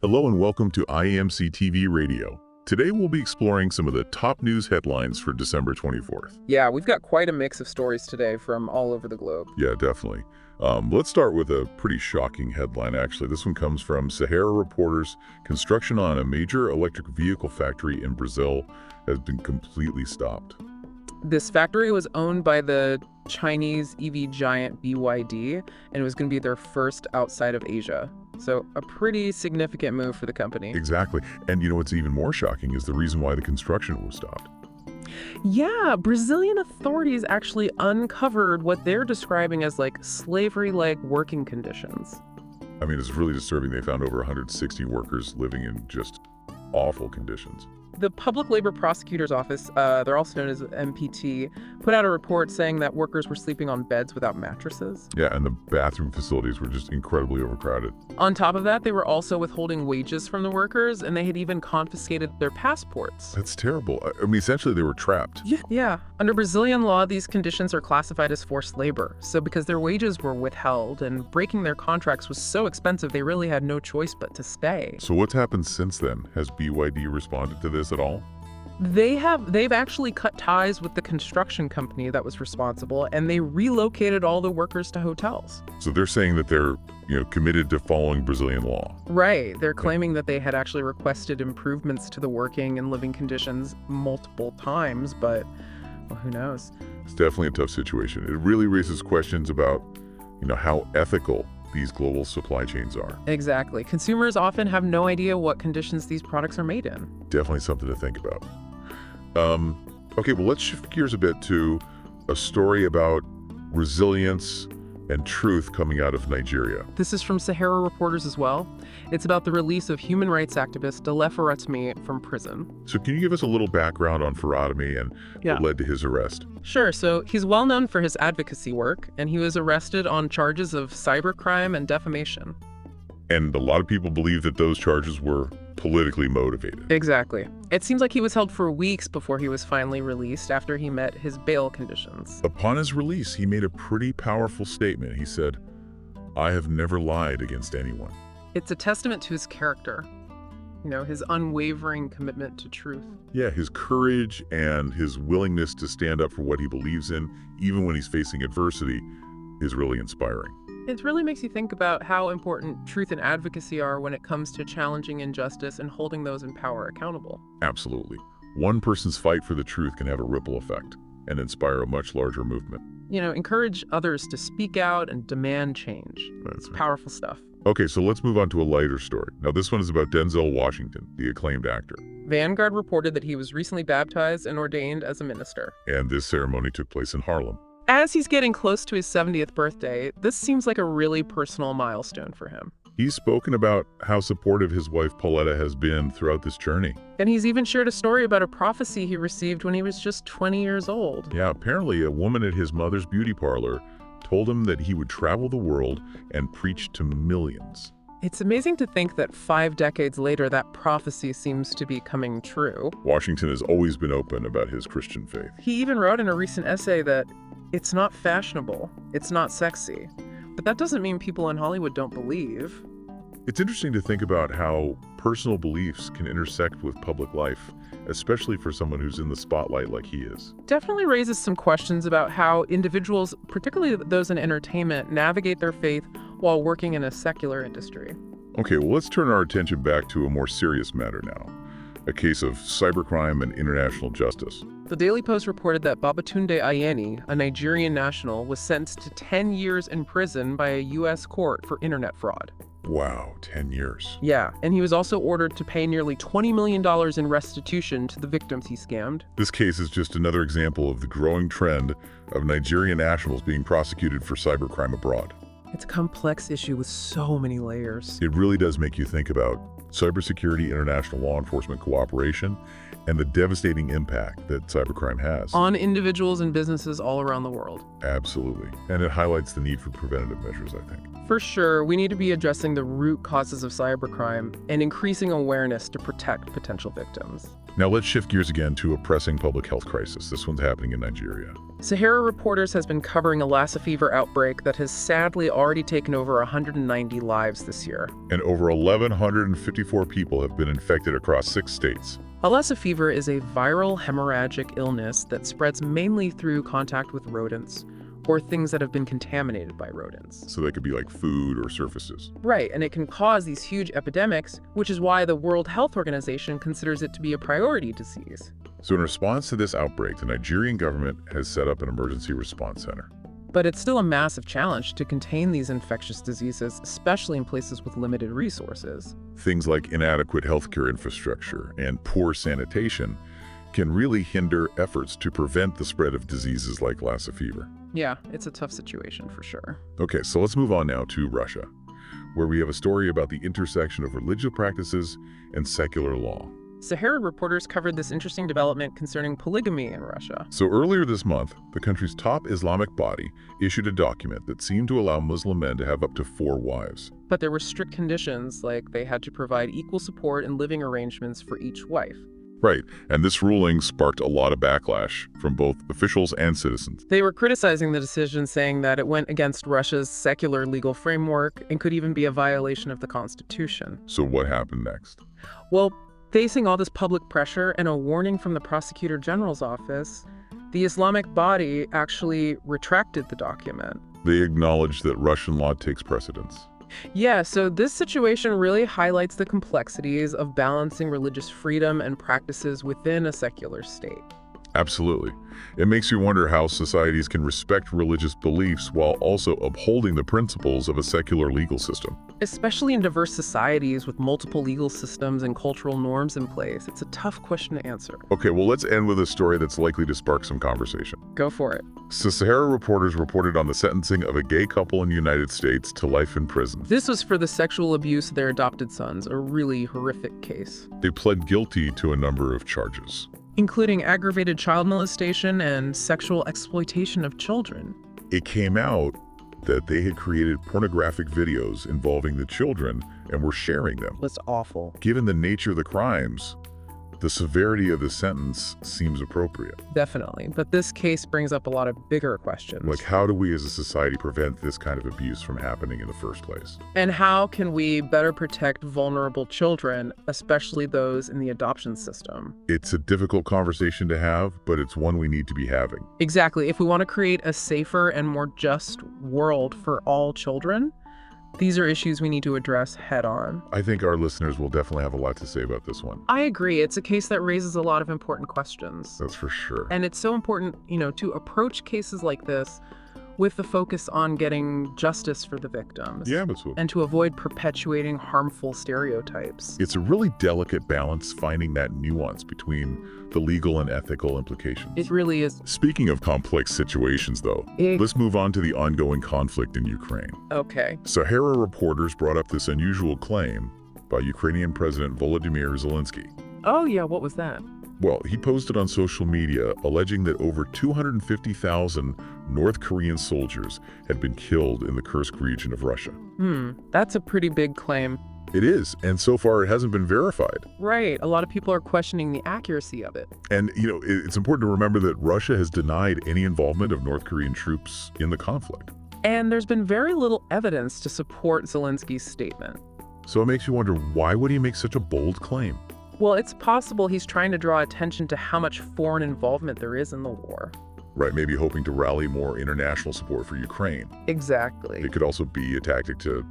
Hello and welcome to IAMC TV Radio. Today we'll be exploring some of the top news headlines for December 24th. Yeah, we've got quite a mix of stories today from all over the globe. Yeah, definitely. Let's start with a pretty shocking headline, actually. This one comes from Sahara Reporters. Construction on a major electric vehicle factory in Brazil has been completely stopped. This factory was owned by the Chinese EV giant BYD, and it was going to be their first outside of Asia. So a pretty significant move for the company. Exactly. And you know what's even more shocking is the reason why the construction was stopped. Yeah, Brazilian authorities actually uncovered what they're describing as like slavery-like working conditions. I mean, it's really disturbing. They found over 160 workers living in just awful conditions. The Public Labor Prosecutor's Office, they're also known as MPT, put out a report saying that workers were sleeping on beds without mattresses. Yeah, and the bathroom facilities were just incredibly overcrowded. On top of that, they were also withholding wages from the workers, and they had even confiscated their passports. That's terrible. I mean, essentially, they were trapped. Yeah. Under Brazilian law, these conditions are classified as forced labor. So because their wages were withheld and breaking their contracts was so expensive, they really had no choice but to stay. So what's happened since then? Has BYD responded to this at all? They've actually cut ties with the construction company that was responsible, and they relocated all the workers to hotels. So they're saying that they're, committed to following Brazilian law. Right. They're claiming that they had actually requested improvements to the working and living conditions multiple times, but well, who knows? It's definitely a tough situation. It really raises questions about, how ethical these global supply chains are. Exactly. Consumers often have no idea what conditions these products are made in. Definitely something to think about. Okay, well, let's shift gears a bit to a story about resilience and truth coming out of Nigeria. This is from Sahara Reporters as well. It's about the release of human rights activist Dele Farotimi from prison. So can you give us a little background on Farotimi and what led to his arrest? Sure. So he's well known for his advocacy work, and he was arrested on charges of cybercrime and defamation. And a lot of people believe that those charges were politically motivated. Exactly. It seems like he was held for weeks before he was finally released after he met his bail conditions. Upon his release, he made a pretty powerful statement. He said, "I have never lied against anyone." It's a testament to his character, his unwavering commitment to truth. Yeah, his courage and his willingness to stand up for what he believes in, even when he's facing adversity, is really inspiring. It really makes you think about how important truth and advocacy are when it comes to challenging injustice and holding those in power accountable. Absolutely. One person's fight for the truth can have a ripple effect and inspire a much larger movement. Encourage others to speak out and demand change. That's right. Powerful stuff. Okay, so let's move on to a lighter story. Now, this one is about Denzel Washington, the acclaimed actor. Vanguard reported that he was recently baptized and ordained as a minister. And this ceremony took place in Harlem. As he's getting close to his 70th birthday, this seems like a really personal milestone for him. He's spoken about how supportive his wife Pauletta has been throughout this journey. And he's even shared a story about a prophecy he received when he was just 20 years old. Yeah, apparently a woman at his mother's beauty parlor told him that he would travel the world and preach to millions. It's amazing to think that 5 decades later, that prophecy seems to be coming true. Washington has always been open about his Christian faith. He even wrote in a recent essay that it's not fashionable, it's not sexy. But that doesn't mean people in Hollywood don't believe. It's interesting to think about how personal beliefs can intersect with public life, especially for someone who's in the spotlight like he is. Definitely raises some questions about how individuals, particularly those in entertainment, navigate their faith while working in a secular industry. Okay, well, let's turn our attention back to a more serious matter now. A case of cybercrime and international justice. The Daily Post reported that Tunde Ayeni, a Nigerian national, was sentenced to 10 years in prison by a U.S. court for internet fraud. Wow, 10 years. Yeah, and he was also ordered to pay nearly $20 million in restitution to the victims he scammed. This case is just another example of the growing trend of Nigerian nationals being prosecuted for cybercrime abroad. It's a complex issue with so many layers. It really does make you think about cybersecurity, international law enforcement cooperation, and the devastating impact that cybercrime has on individuals and businesses all around the world. Absolutely. And it highlights the need for preventative measures, I think. For sure, we need to be addressing the root causes of cybercrime and increasing awareness to protect potential victims. Now let's shift gears again to a pressing public health crisis. This one's happening in Nigeria. Sahara Reporters has been covering a Lassa fever outbreak that has sadly already taken over 190 lives this year. And over 1,154 people have been infected across 6 states. Lassa fever is a viral hemorrhagic illness that spreads mainly through contact with rodents or things that have been contaminated by rodents. So they could be like food or surfaces. Right, and it can cause these huge epidemics, which is why the World Health Organization considers it to be a priority disease. So in response to this outbreak, the Nigerian government has set up an emergency response center. But it's still a massive challenge to contain these infectious diseases, especially in places with limited resources. Things like inadequate healthcare infrastructure and poor sanitation can really hinder efforts to prevent the spread of diseases like Lassa fever. Yeah, it's a tough situation for sure. Okay, so let's move on now to Russia, where we have a story about the intersection of religious practices and secular law. Sahara Reporters covered this interesting development concerning polygamy in Russia. So earlier this month, the country's top Islamic body issued a document that seemed to allow Muslim men to have up to 4 wives. But there were strict conditions, like they had to provide equal support and living arrangements for each wife. Right, and this ruling sparked a lot of backlash from both officials and citizens. They were criticizing the decision, saying that it went against Russia's secular legal framework and could even be a violation of the constitution. So what happened next? Well, facing all this public pressure and a warning from the Prosecutor General's office, the Islamic body actually retracted the document. They acknowledged that Russian law takes precedence. Yeah, so this situation really highlights the complexities of balancing religious freedom and practices within a secular state. Absolutely. It makes you wonder how societies can respect religious beliefs while also upholding the principles of a secular legal system. Especially in diverse societies with multiple legal systems and cultural norms in place, it's a tough question to answer. Okay, well, let's end with a story that's likely to spark some conversation. Go for it. So Sahara Reporters reported on the sentencing of a gay couple in the United States to life in prison. This was for the sexual abuse of their adopted sons, a really horrific case. They pled guilty to a number of charges, including aggravated child molestation and sexual exploitation of children. It came out that they had created pornographic videos involving the children and were sharing them. That's awful. Given the nature of the crimes, the severity of the sentence seems appropriate. Definitely, but this case brings up a lot of bigger questions. Like, how do we as a society prevent this kind of abuse from happening in the first place? And how can we better protect vulnerable children, especially those in the adoption system? It's a difficult conversation to have, but it's one we need to be having. Exactly. If we want to create a safer and more just world for all children, these are issues we need to address head on. I think our listeners will definitely have a lot to say about this one. I agree. It's a case that raises a lot of important questions. That's for sure. And it's so important, to approach cases like this with the focus on getting justice for the victims. Yeah, absolutely. And to avoid perpetuating harmful stereotypes. It's a really delicate balance finding that nuance between the legal and ethical implications. It really is. Speaking of complex situations, though, let's move on to the ongoing conflict in Ukraine. Okay. Sahara Reporters brought up this unusual claim by Ukrainian President Volodymyr Zelensky. Oh, yeah, what was that? Well, he posted on social media alleging that over 250,000 North Korean soldiers had been killed in the Kursk region of Russia. That's a pretty big claim. It is, and so far it hasn't been verified. Right, a lot of people are questioning the accuracy of it. And, it's important to remember that Russia has denied any involvement of North Korean troops in the conflict. And there's been very little evidence to support Zelensky's statement. So it makes you wonder, why would he make such a bold claim? Well, it's possible he's trying to draw attention to how much foreign involvement there is in the war. Right, maybe hoping to rally more international support for Ukraine. Exactly. It could also be a tactic to,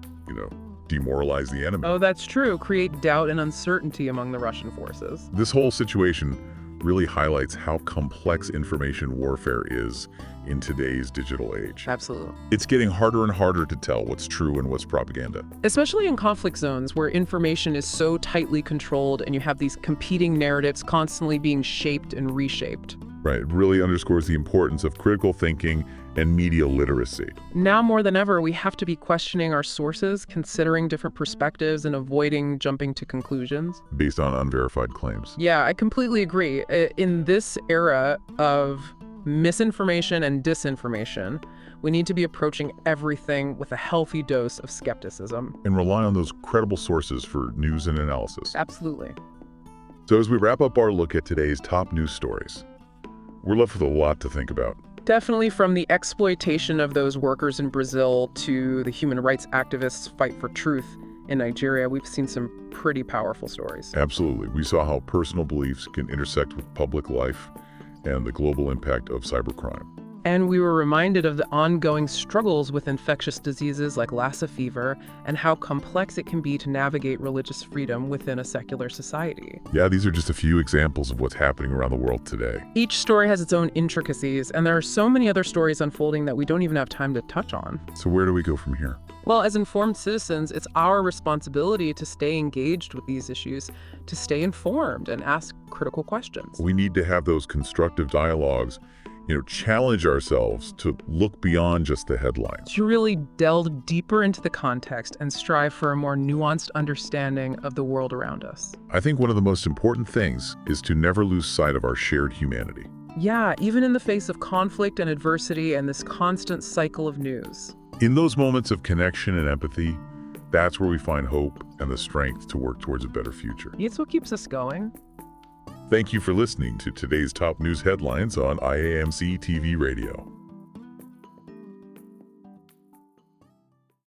demoralize the enemy. Oh, that's true. Create doubt and uncertainty among the Russian forces. This whole situation really highlights how complex information warfare is in today's digital age. Absolutely. It's getting harder and harder to tell what's true and what's propaganda. Especially in conflict zones where information is so tightly controlled and you have these competing narratives constantly being shaped and reshaped. Right, it really underscores the importance of critical thinking and media literacy. Now more than ever, we have to be questioning our sources, considering different perspectives, and avoiding jumping to conclusions. Based on unverified claims. Yeah, I completely agree. In this era of misinformation and disinformation, we need to be approaching everything with a healthy dose of skepticism. And rely on those credible sources for news and analysis. Absolutely. So as we wrap up our look at today's top news stories, we're left with a lot to think about. Definitely, from the exploitation of those workers in Brazil to the human rights activists' fight for truth in Nigeria, we've seen some pretty powerful stories. Absolutely. We saw how personal beliefs can intersect with public life and the global impact of cybercrime. And we were reminded of the ongoing struggles with infectious diseases like Lassa fever and how complex it can be to navigate religious freedom within a secular society. Yeah, these are just a few examples of what's happening around the world today. Each story has its own intricacies, and there are so many other stories unfolding that we don't even have time to touch on. So where do we go from here? Well, as informed citizens, it's our responsibility to stay engaged with these issues, to stay informed and ask critical questions. We need to have those constructive dialogues, challenge ourselves to look beyond just the headlines. To really delve deeper into the context and strive for a more nuanced understanding of the world around us. I think one of the most important things is to never lose sight of our shared humanity. Yeah, even in the face of conflict and adversity and this constant cycle of news. In those moments of connection and empathy, that's where we find hope and the strength to work towards a better future. It's what keeps us going. Thank you for listening to today's top news headlines on IAMC TV Radio.